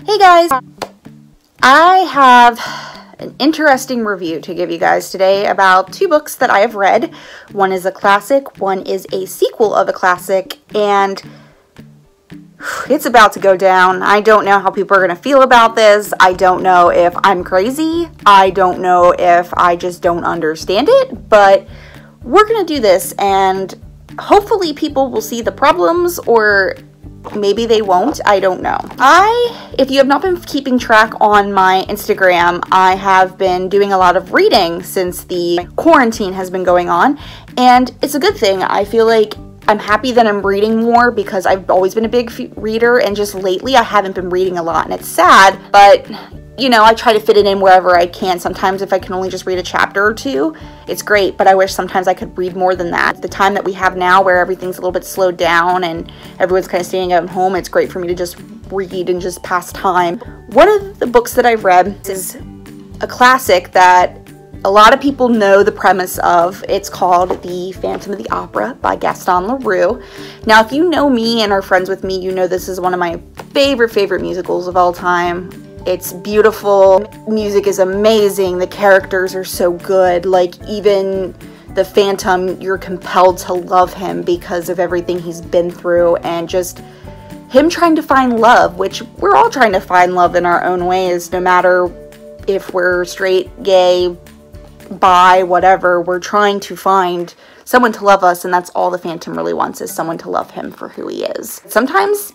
Hey guys, I have an interesting review to give you guys today about two books that I have read. One is a classic, one is a sequel of a classic, and it's about to go down. I don't know how people are going to feel about this. I don't know if I'm crazy. I don't know if I just don't understand it, but we're going to do this, and hopefully people will see the problems, or maybe they won't. I don't know. If you have not been keeping track on my Instagram, I have been doing a lot of reading since the quarantine has been going on, and it's a good thing. I feel like I'm happy that I'm reading more because I've always been a big reader, and just lately I haven't been reading a lot, and it's sad, but you know, I try to fit it in wherever I can. Sometimes if I can only just read a chapter or two, it's great, but I wish sometimes I could read more than that. The time that we have now where everything's a little bit slowed down and everyone's kind of staying at home, it's great for me to just read and just pass time. One of the books that I've read is a classic that a lot of people know the premise of. It's called The Phantom of the Opera by Gaston Leroux. Now, if you know me and are friends with me, you know this is one of my favorite musicals of all time. It's beautiful, music is amazing, the characters are so good, like even the Phantom, you're compelled to love him because of everything he's been through, and just him trying to find love, which we're all trying to find love in our own ways, no matter if we're straight, gay, bi, whatever. We're trying to find someone to love us, and that's all the Phantom really wants, is someone to love him for who he is. Sometimes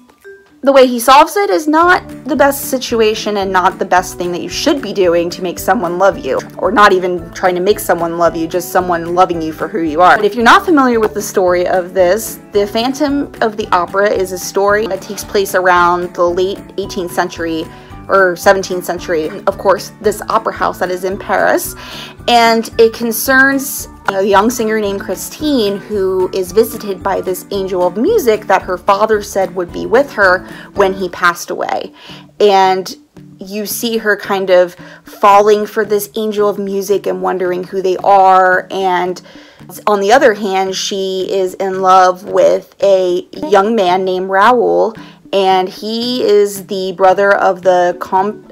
the way he solves it is not the best situation and not the best thing that you should be doing to make someone love you, or not even trying to make someone love you, just someone loving you for who you are. But if you're not familiar with the story of this, The Phantom of the Opera is a story that takes place around the late 18th century or 17th century. Of course, this opera house that is in Paris, and it concerns a young singer named Christine who is visited by this angel of music that her father said would be with her when he passed away. And you see her kind of falling for this angel of music and wondering who they are, and on the other hand, she is in love with a young man named Raoul, and he is the brother of the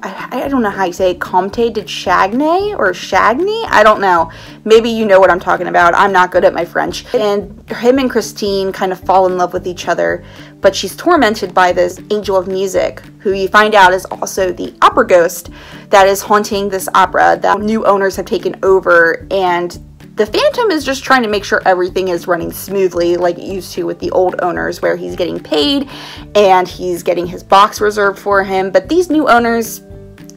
I don't know how you say it, Comte de Chagny or Chagny? I don't know. Maybe you know what I'm talking about. I'm not good at my French. And him and Christine kind of fall in love with each other, but she's tormented by this angel of music, who you find out is also the opera ghost that is haunting this opera that new owners have taken over, and the Phantom is just trying to make sure everything is running smoothly like it used to with the old owners, where he's getting paid and he's getting his box reserved for him. But these new owners,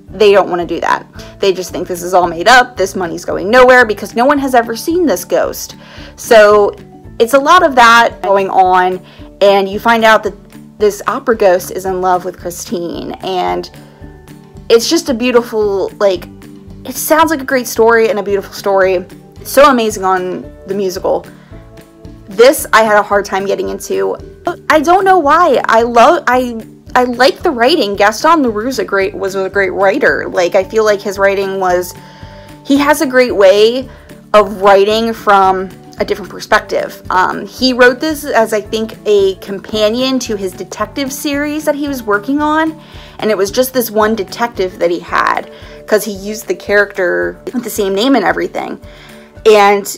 they don't want to do that. They just think this is all made up. This money's going nowhere because no one has ever seen this ghost. So it's a lot of that going on, and you find out that this opera ghost is in love with Christine, and it's just a beautiful, like, it sounds like a great story and a beautiful story. So amazing on the musical. This I had a hard time getting into. I don't know why. I like the writing. Gaston Leroux was a great writer. Like, I feel like his writing he has a great way of writing from a different perspective. He wrote this as, I think, a companion to his detective series that he was working on, and it was just this one detective that he had, because he used the character with the same name and everything. And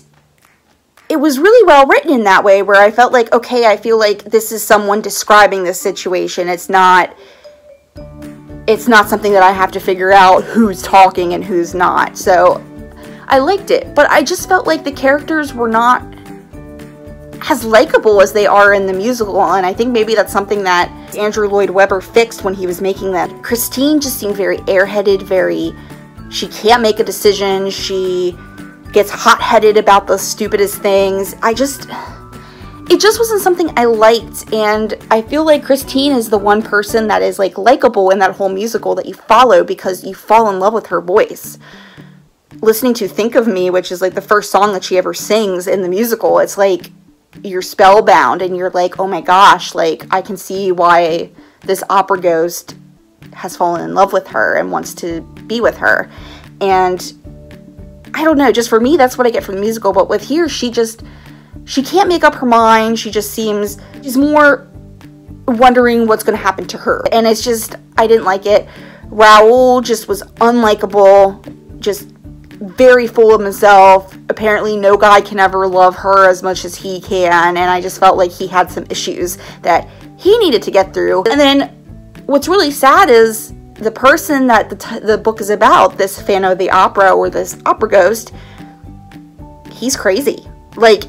it was really well written in that way, where I felt like, okay, I feel like this is someone describing this situation. It's not something that I have to figure out who's talking and who's not. So I liked it, but I just felt like the characters were not as likable as they are in the musical, and I think maybe that's something that Andrew Lloyd Webber fixed when he was making that. Christine just seemed very airheaded, she can't make a decision, she gets hot-headed about the stupidest things. It just wasn't something I liked, and I feel like Christine is the one person that is, like, likable in that whole musical that you follow because you fall in love with her voice. Listening to Think of Me, which is, like, the first song that she ever sings in the musical, it's like you're spellbound, and you're like, oh my gosh, like, I can see why this opera ghost has fallen in love with her and wants to be with her. And I don't know, just for me, that's what I get from the musical. But with here, she can't make up her mind. She just seems, she's more wondering what's going to happen to her. And it's just, I didn't like it. Raoul just was unlikable, just very full of himself. Apparently no guy can ever love her as much as he can, and I just felt like he had some issues that he needed to get through. And then what's really sad is the person that the book is about, this Phantom of the Opera, or this opera ghost, he's crazy. Like,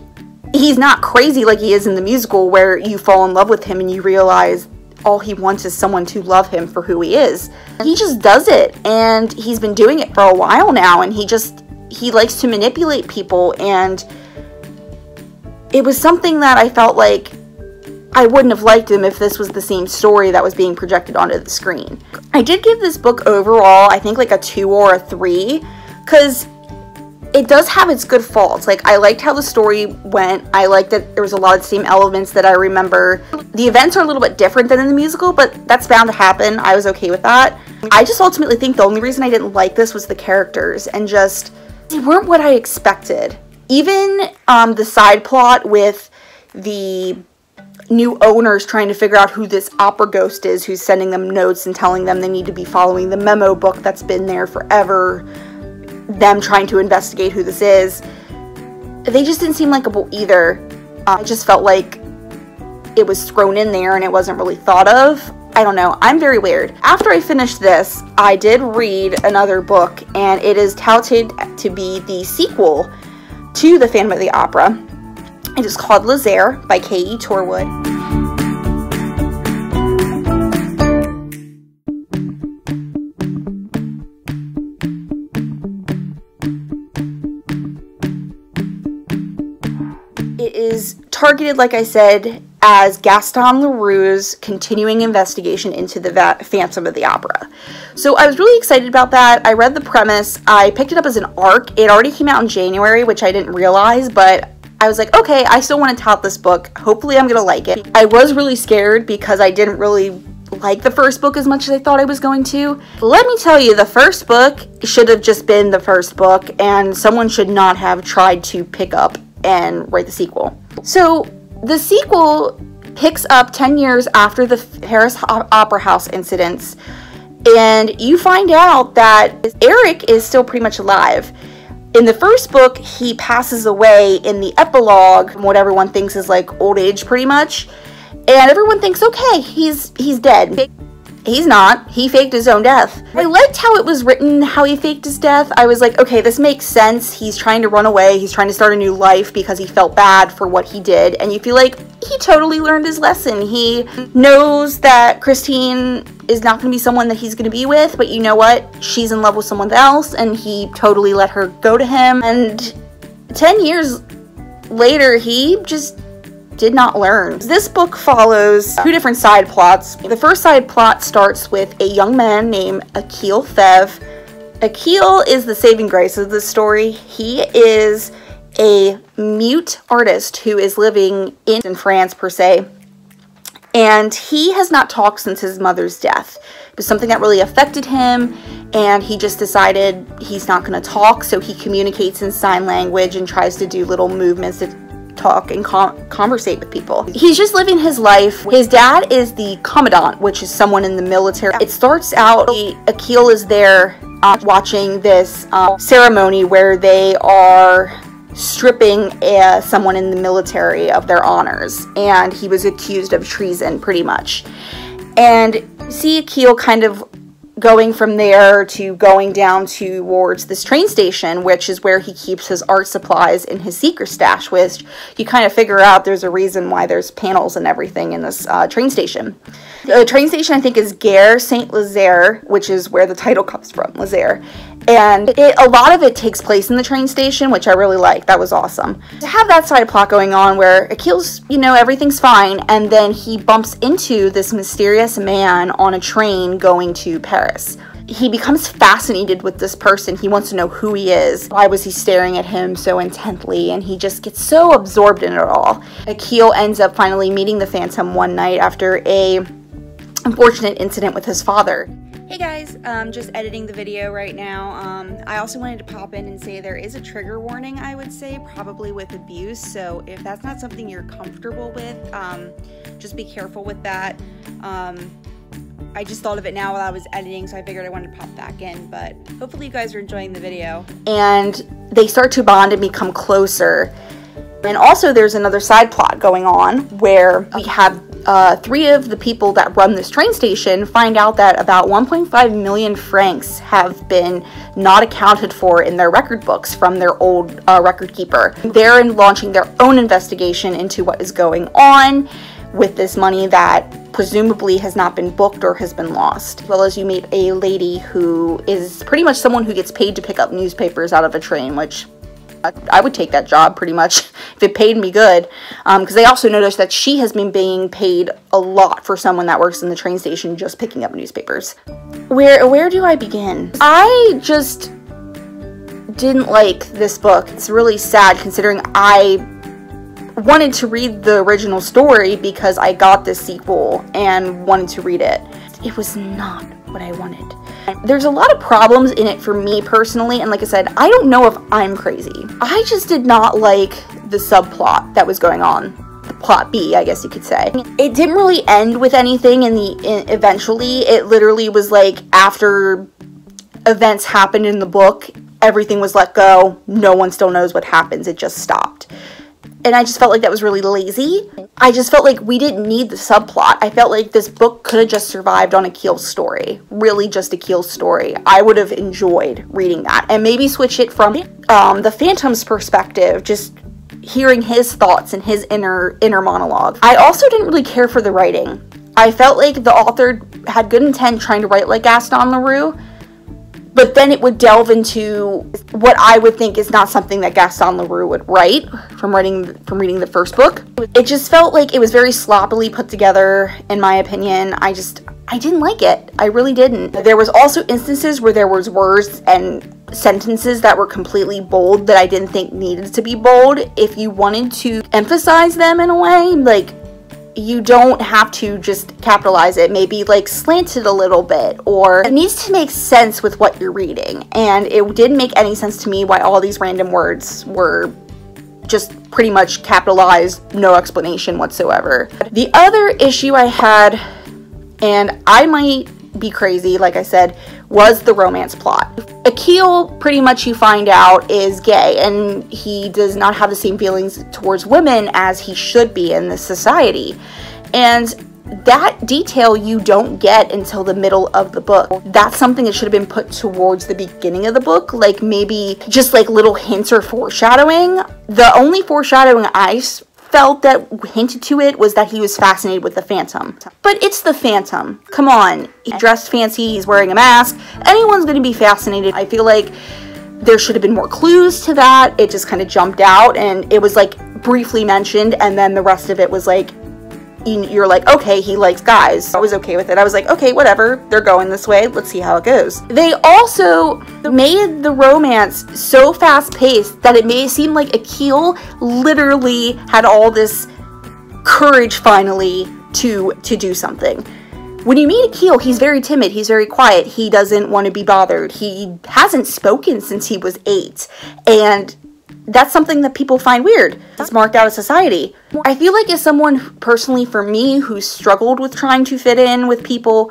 he's not crazy like he is in the musical, where you fall in love with him and you realize all he wants is someone to love him for who he is. He just does it, and he's been doing it for a while now, and he likes to manipulate people, and it was something that I felt like I wouldn't have liked him if this was the same story that was being projected onto the screen. I did give this book overall, I think, like a 2 or a 3, because it does have its good faults. Like, I liked how the story went. I liked that there was a lot of the same elements that I remember. The events are a little bit different than in the musical, but that's bound to happen. I was okay with that. I just ultimately think the only reason I didn't like this was the characters, and just, they weren't what I expected. Even the side plot with the new owners trying to figure out who this opera ghost is, who's sending them notes and telling them they need to be following the memo book that's been there forever, them trying to investigate who this is, they just didn't seem likable either. I just felt like it was thrown in there and it wasn't really thought of. I don't know, I'm very weird. After I finished this, I did read another book, and it is touted to be the sequel to The Phantom of the Opera. It is called Lazare by K.E. Torwood. It is targeted, like I said, as Gaston Leroux's continuing investigation into the Phantom of the Opera. So I was really excited about that. I read the premise. I picked it up as an ARC. It already came out in January, which I didn't realize, but I was like, okay, I still want to tout this book. Hopefully I'm going to like it. I was really scared because I didn't really like the first book as much as I thought I was going to. Let me tell you, the first book should have just been the first book, and someone should not have tried to pick up and write the sequel. So the sequel picks up 10 years after the Paris Opera House incidents, and you find out that Eric is still pretty much alive. In the first book, he passes away in the epilogue, what everyone thinks is like old age pretty much, and everyone thinks, okay, he's dead. He's not. He faked his own death. I liked how it was written, how he faked his death. I was like, okay, this makes sense. He's trying to run away. He's trying to start a new life because he felt bad for what he did. And you feel like he totally learned his lesson. He knows that Christine is not going to be someone that he's going to be with, but you know what? She's in love with someone else, and he totally let her go to him. And 10 years later, he just did not learn. This book follows 2 different side plots. The first side plot starts with a young man named Akil Fev. Akil is the saving grace of this story. He is a mute artist who is living in France, per se, and he has not talked since his mother's death. It was something that really affected him, and he just decided he's not going to talk, so he communicates in sign language and tries to do little movements to talk and conversate with people. He's just living his life. His dad is the commandant, which is someone in the military. It starts out, Akil is there watching this ceremony where they are stripping someone in the military of their honors, and he was accused of treason pretty much. And see Akil kind of going from there to going down towards this train station, which is where he keeps his art supplies in his secret stash, which you kind of figure out there's a reason why there's panels and everything in this train station. The train station, I think, is Gare Saint-Lazare, which is where the title comes from, Lazare. And a lot of it takes place in the train station, which I really like. That was awesome. To have that side plot going on where Akil's, you know, everything's fine, and then he bumps into this mysterious man on a train going to Paris. He becomes fascinated with this person. He wants to know who he is. Why was he staring at him so intently? And he just gets so absorbed in it all. Akil ends up finally meeting the Phantom one night after a unfortunate incident with his father. Hey guys, just editing the video right now. I also wanted to pop in and say there is a trigger warning, I would say, probably with abuse, so if that's not something you're comfortable with, just be careful with that. I just thought of it now while I was editing, so I figured I wanted to pop back in, but hopefully you guys are enjoying the video. And they start to bond and become closer. And also there's another side plot going on where we have 3 of the people that run this train station find out that about 1.5 million francs have been not accounted for in their record books from their old record keeper. They're launching their own investigation into what is going on with this money that presumably has not been booked or has been lost. As well as you meet a lady who is pretty much someone who gets paid to pick up newspapers out of a train, which I would take that job pretty much if it paid me good, because they also noticed that she has been being paid a lot for someone that works in the train station just picking up newspapers. Where do I begin? I just didn't like this book. It's really sad considering I wanted to read the original story because I got this sequel and wanted to read it. It was not what I wanted. There's a lot of problems in it for me personally, and like I said, I don't know if I'm crazy. I just did not like the subplot that was going on. The plot B, I guess you could say. It didn't really end with anything eventually. It literally was like after events happened in the book, everything was let go. No one still knows what happens. It just stopped. And I just felt like that was really lazy. I just felt like we didn't need the subplot. I felt like this book could have just survived on Akil's story. Really just Akil's story. I would have enjoyed reading that. And maybe switch it from the Phantom's perspective, just hearing his thoughts and his inner monologue. I also didn't really care for the writing. I felt like the author had good intent trying to write like Gaston Leroux, but then it would delve into what I would think is not something that Gaston Leroux would write from reading the first book. It just felt like it was very sloppily put together, in my opinion. I didn't like it. I really didn't. There was also instances where there was words and sentences that were completely bold that I didn't think needed to be bold. If you wanted to emphasize them in a way, like, you don't have to just capitalize it, maybe like slant it a little bit, or it needs to make sense with what you're reading. And it didn't make any sense to me why all these random words were just pretty much capitalized, no explanation whatsoever. The other issue I had, and I might be crazy, like I said, was the romance plot. Akil, pretty much you find out, is gay, and he does not have the same feelings towards women as he should be in this society. And that detail you don't get until the middle of the book. That's something that should have been put towards the beginning of the book, like maybe just like little hints or foreshadowing. The only foreshadowing I felt that hinted to it was that he was fascinated with the Phantom. But it's the Phantom. Come on. He's dressed fancy, he's wearing a mask. Anyone's going to be fascinated. I feel like there should have been more clues to that. It just kind of jumped out and it was like briefly mentioned, and then the rest of it was like, you're like, okay, he likes guys. I was okay with it. I was like, okay, whatever. They're going this way. Let's see how it goes. They also made the romance so fast-paced that it may seem like Akil literally had all this courage finally to do something. When you meet Akil, he's very timid. He's very quiet. He doesn't want to be bothered. He hasn't spoken since he was 8. And that's something that people find weird. It's marked out of society. I feel like as someone, personally for me, who struggled with trying to fit in with people,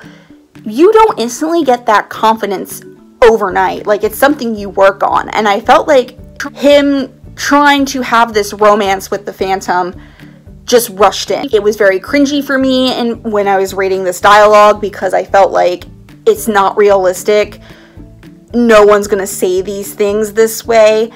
you don't instantly get that confidence overnight. Like, it's something you work on. And I felt like him trying to have this romance with the Phantom just rushed in. It was very cringy for me and when I was reading this dialogue, because I felt like it's not realistic. No one's gonna say these things this way.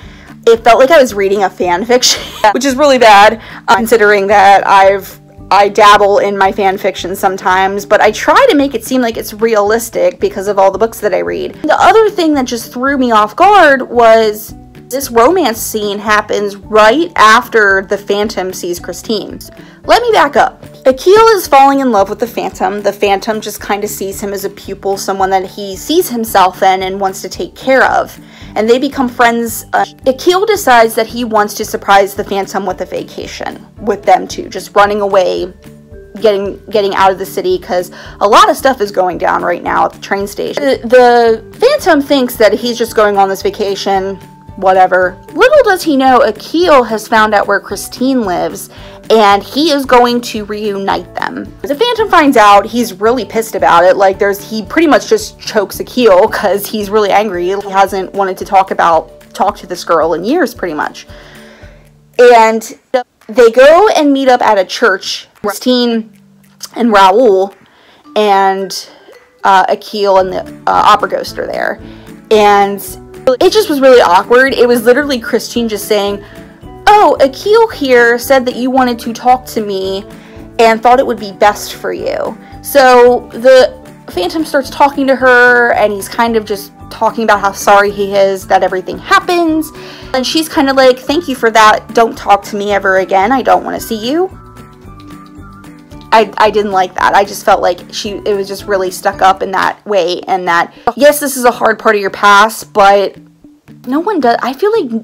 It felt like I was reading a fan fiction, which is really bad, considering that I dabble in my fan fiction sometimes, but I try to make it seem like it's realistic because of all the books that I read. The other thing that just threw me off guard was this romance scene happens right after the Phantom sees Christine. Let me back up. Akil is falling in love with the Phantom. The Phantom just kind of sees him as a pupil, someone that he sees himself in and wants to take care of. And they become friends. Akil decides that he wants to surprise the Phantom with a vacation with them two, just running away getting out of the city, because a lot of stuff is going down right now at the train station. The Phantom thinks that he's just going on this vacation, whatever. Little does he know, Akil has found out where Christine lives, and he is going to reunite them. The Phantom finds out, he's really pissed about it. Like, he pretty much just chokes Akil because he's really angry. He hasn't wanted to talk to this girl in years, pretty much. And they go and meet up at a church. Christine and Raoul and Akil and the opera ghost are there. And it just was really awkward. It was literally Christine just saying, "Oh, Akil here said that you wanted to talk to me and thought it would be best for you." So the Phantom starts talking to her, and he's kind of just talking about how sorry he is that everything happens. And she's kind of like, "Thank you for that. Don't talk to me ever again. I don't want to see you." I didn't like that. I just felt like it was just really stuck up in that way, and that, yes, this is a hard part of your past, but no one does. I feel like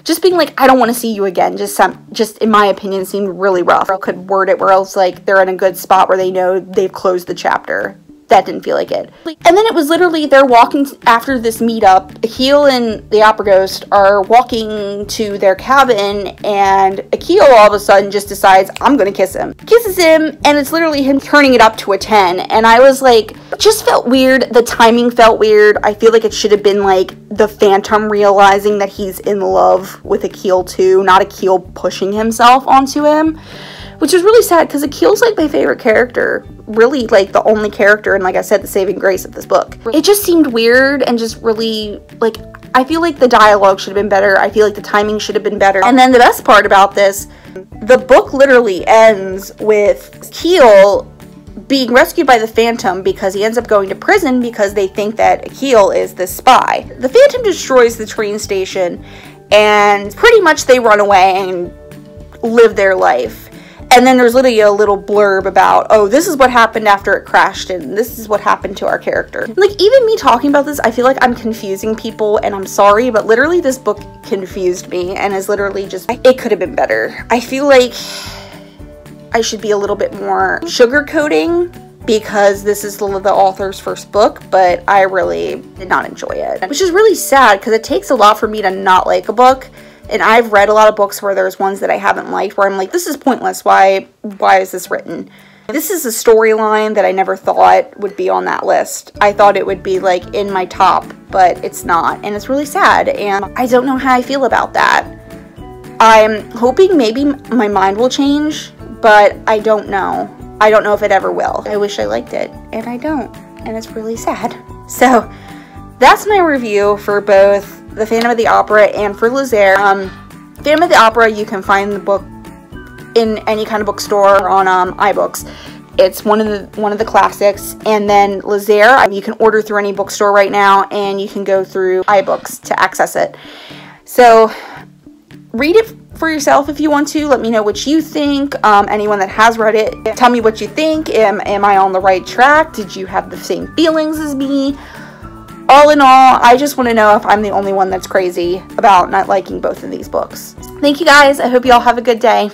just being like, "I don't want to see you again," just in my opinion seemed really rough. I could word it where else like they're in a good spot where they know they've closed the chapter. That didn't feel like it. And then it was literally, they're walking after this meetup. Akil and the opera ghost are walking to their cabin, and Akil all of a sudden just decides, "I'm gonna kiss him." Kisses him, and it's literally him turning it up to a 10. And I was like, it just felt weird. The timing felt weird. I feel like it should have been like the Phantom realizing that he's in love with Akil too, not Akil pushing himself onto him. Which is really sad, because Akil's like my favorite character. Really, like, the only character, and like I said, the saving grace of this book. It just seemed weird, and just really, like, I feel like the dialogue should have been better. I feel like the timing should have been better. And then the best part about this, the book literally ends with Akil being rescued by the Phantom, because he ends up going to prison because they think that Akil is the spy. The Phantom destroys the train station, and pretty much they run away and live their life. And then there's literally a little blurb about, oh, this is what happened after it crashed, and this is what happened to our character. Like, even me talking about this, I feel like I'm confusing people, and I'm sorry, but literally this book confused me, and is literally just, it could have been better. I feel like I should be a little bit more sugarcoating, because this is the author's first book, but I really did not enjoy it. Which is really sad, because it takes a lot for me to not like a book. And I've read a lot of books where there's ones that I haven't liked, where I'm like, this is pointless. Why is this written? This is a storyline that I never thought would be on that list. I thought it would be like in my top, but it's not. And it's really sad. And I don't know how I feel about that. I'm hoping maybe my mind will change, but I don't know. I don't know if it ever will. I wish I liked it, and I don't. And it's really sad. So that's my review for both The Phantom of the Opera and for Lazare. Phantom of the Opera, you can find the book in any kind of bookstore or on iBooks. It's one of the classics. And then Lazare, you can order through any bookstore right now, and you can go through iBooks to access it. So read it for yourself if you want to. Let me know what you think. Anyone that has read it, tell me what you think. Am I on the right track? Did you have the same feelings as me? All in all, I just want to know if I'm the only one that's crazy about not liking both of these books. Thank you guys. I hope you all have a good day.